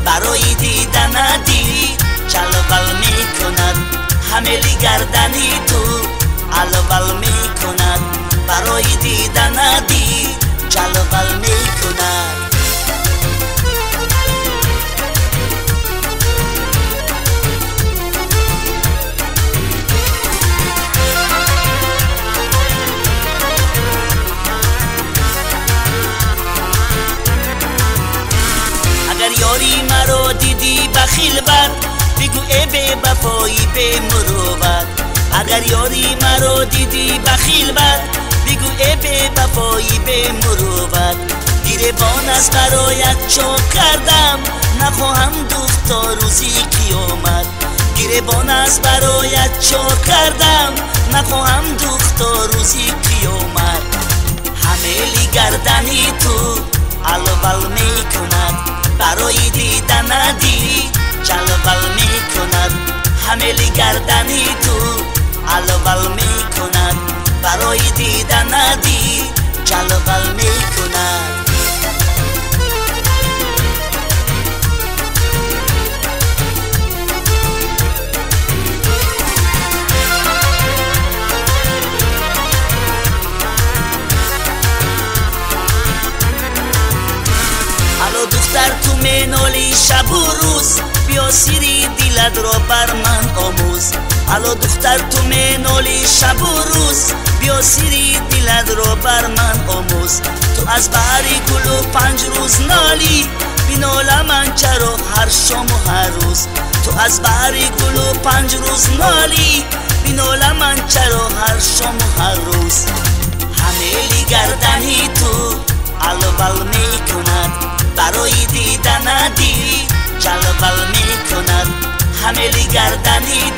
برای دیدن دی چلبل می کند حملی گردنی تو علبل می کند برای دیدن دی چلبل می کند اگر یاری مرا دیدی بخیل بد بگو ای به وفایی به مروت اگر یاری مرا دیدی بخیل بد بگو ای به وفایی به مروت گریبان از برایت چاک کردم نخواهم دوخت تا روزی قیامت گریبان از برایت چاک کردم نخواهم دوخت تا روزی قیامت حملی گردنی تو علبل می کند برای دیدن دی چلبل می کند حملی گردنی تو علبل می کند برای دیدن دی چلبل می کند الو دختر تو منالی شب و روز بیا سیری دیلت را بر من آموز الو دختر تو منالی شب و روز بیا سیری دیلت را بر من آموز تو از بحری گل و 5 روز نالی بینال من چرا هر شام و هر روز تو از بحری گل و 5 روز نالی بینال من چرا هر شام و هر روز حملی گردنی تو علبل می کند برای دیدن دی چلبل می کند حملی گردنی